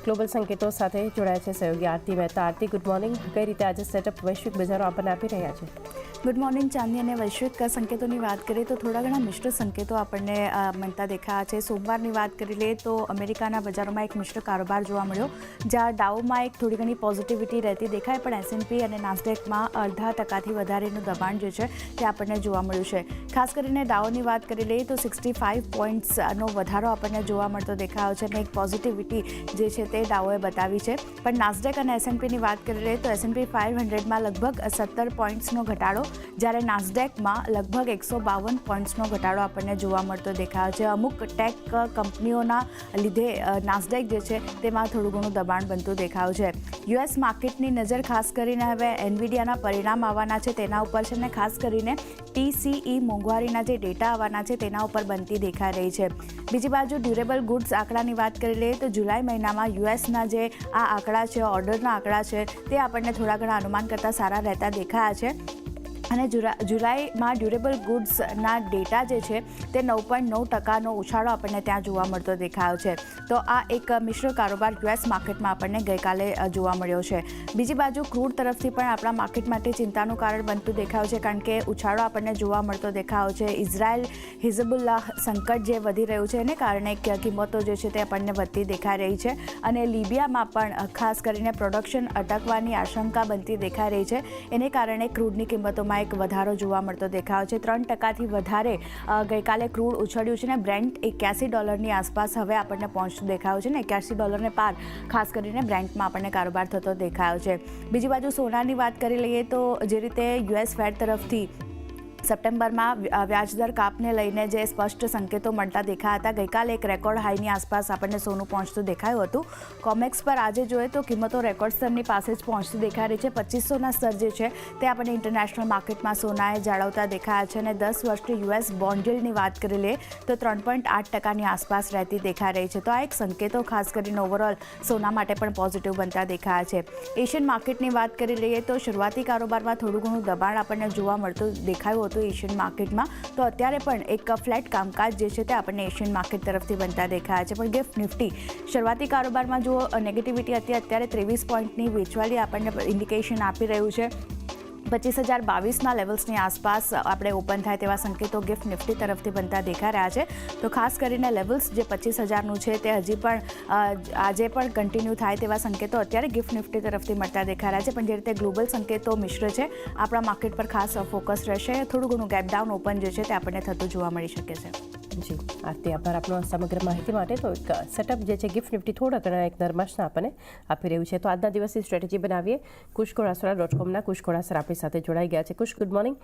Global સંકેતો સાથે જોડાયા છે સહયોગી આરતી મહેતા. આરતી, ગુડ મોર્નિંગ. કઈ રીતે આજે સેટઅપ વૈશ્વિક બજારો આપણને આપી રહ્યા છે? ગુડ મોર્નિંગ ચાંદની. અને વૈશ્વિક સંકેતોની વાત કરીએ તો થોડા ઘણા મિશ્ર સંકેતો આપણને મળતા દેખાયા છે. સોમવારની વાત કરી લઈએ તો અમેરિકાના બજારોમાં એક મિશ્ર કારોબાર જોવા મળ્યો, જ્યાં ડાઉમાં એક થોડી ઘણી પોઝિટિવિટી રહેતી દેખાય, પણ એસએનપી અને નાસ્ડેકમાં 0.5% વધારેનું દબાણ જે છે તે આપણને જોવા મળ્યું છે. ખાસ કરીને ડાઉની વાત કરી લઈએ તો 65 પોઈન્ટ્સનો વધારો આપણને જોવા મળતો દેખાયો છે અને એક પોઝિટિવિટી જે છે તે ડાઉએ બતાવી છે. પણ નાસ્ડેક અને એસએનપીની વાત કરી લઈએ તો એસએનપી 500માં લગભગ 17 પોઈન્ટ્સનો ઘટાડો, જ્યારે નાસ્ડેકમાં લગભગ 152 પોઈન્ટ્સનો ઘટાડો આપણને જોવા મળતો દેખાયો છે. અમુક ટેક કંપનીઓના લીધે નાસ્ડેક જે છે તેમાં થોડું ઘણું દબાણ બનતું દેખાયું છે. યુએસ માર્કેટની નજર ખાસ કરીને હવે એનવીડિયાના પરિણામ આવવાના છે તેના ઉપર છે, અને ખાસ કરીને ટીસીઈ મોંઘવારીના જે ડેટા આવવાના છે તેના ઉપર બનતી દેખાઈ રહી છે. બીજી બાજુ ડ્યુરેબલ ગુડ્સ આંકડાની વાત કરી લઈએ તો જુલાઈ મહિનામાં યુએસના જે આ આંકડા છે, ઓર્ડરના આંકડા છે, તે આપણને થોડા ઘણા અનુમાન કરતાં સારા રહેતા દેખાયા છે. અને જુલાઈમાં ડ્યુરેબલ ગુડ્સના ડેટા જે છે તે 9.9%નો ઉછાળો આપણને ત્યાં જોવા મળતો દેખાયો છે. તો આ એક મિશ્ર કારોબાર યુએસ માર્કેટમાં આપણને ગઈકાલે જોવા મળ્યો છે. બીજી બાજુ ક્રૂડ તરફથી પણ આપણા માર્કેટ માટે ચિંતાનું કારણ બનતું દેખાયું છે, કારણ કે ઉછાળો આપણને જોવા મળતો દેખાયો છે. ઇઝરાયલ હિઝબુલ્લાહ સંકટ જે વધી રહ્યું છે એને કારણે કિંમતો જે છે તે આપણને વધતી દેખાઈ રહી છે. અને લિબિયામાં પણ ખાસ કરીને પ્રોડક્શન અટકવાની આશંકા બનતી દેખાઈ રહી છે. એને કારણે ક્રૂડની કિંમતોમાં એક વધારો જોવા મળતો દેખાયો છે. 3%થી વધારે ગઈકાલે ક્રૂડ ઉછળ્યું છે, અને બ્રેન્ટ $81 આસપાસ હવે આપણને પહોંચતું દેખાયો છે, ને $81 પાર ખાસ કરીને બ્રેન્ટમાં આપણને કારોબાર થતો દેખાયો છે. બીજી બાજુ સોનાની વાત કરી લઈએ તો જે રીતે યુએસ ફેડ તરફથી સપ્ટેમ્બરમાં વ્યાજદર કાપને લઈને જે સ્પષ્ટ સંકેતો મળતા દેખાયા હતા, ગઈકાલે એક રેકોર્ડ હાઈની આસપાસ આપણને સોનું પહોંચતું દેખાયું હતું. કોમેક્સ પર આજે જોઈએ તો કિંમતો રેકોર્ડ સ્તરની પાસે જ પહોંચતી દેખાઈ રહી છે. 2500ના સ્તર જે છે તે આપણને ઇન્ટરનેશનલ માર્કેટમાં સોનાએ જાળવતા દેખાયા છે. અને 10 વર્ષની યુએસ બોન્ડ યીલ્ડની વાત કરી લઈએ તો 3.8%ની આસપાસ રહેતી દેખાઈ રહી છે. તો આ એક સંકેતો ખાસ કરીને ઓવરઓલ સોના માટે પણ પોઝિટિવ બનતા દેખાયા છે. એશિયન માર્કેટની વાત કરી લઈએ તો શરૂઆતી કારોબારમાં થોડું ઘણું દબાણ આપણને જોવા મળતું દેખાયું હતું એશિયન માર્કેટમાં. તો અત્યારે પણ એક ફ્લેટ કામકાજ જે છે તે આપણને એશિયન માર્કેટ તરફથી બનતા દેખાયા છે. પણ ગિફ્ટ નિફ્ટી શરૂઆતી કારોબારમાં જો નેગેટિવિટી હતી, અત્યારે 23 પોઈન્ટની વેચવાલી આપણને ઇન્ડિકેશન આપી રહ્યું છે. 25,022ના લેવલ્સની આસપાસ આપણે ઓપન થાય તેવા સંકેતો ગિફ્ટ નિફ્ટી તરફથી બનતા દેખાઈ રહ્યા છે. તો ખાસ કરીને લેવલ્સ જે 25,000નું છે તે હજી પણ આજે પણ કન્ટિન્યુ થાય તેવા સંકેતો અત્યારે ગિફ્ટ નિફ્ટી તરફથી મળતા દેખાઈ રહ્યા છે. પણ જે રીતે ગ્લોબલ સંકેતો મિશ્ર છે, આપણા માર્કેટ પર ખાસ ફોકસ રહેશે. થોડું ઘણું ગેપ ડાઉન ઓપન જે છે તે આપણને થતું જોવા મળી શકે છે. જી આરતી, આભાર આપનો સમગ્ર માહિતી માટે. તો એક સેટઅપ જે છે ગિફ્ટ નિફ્ટી થોડા ઘણા એક નરમાશના આપણને આપી રહ્યું છે. તો આજના દિવસની સ્ટ્રેટેજી બનાવીએ. કુશ ઘોડાસરા .comના કુશ ઘોડાસરા આપણી સાથે જોડાઈ ગયા છે. કુશ, ગુડ મોર્નિંગ.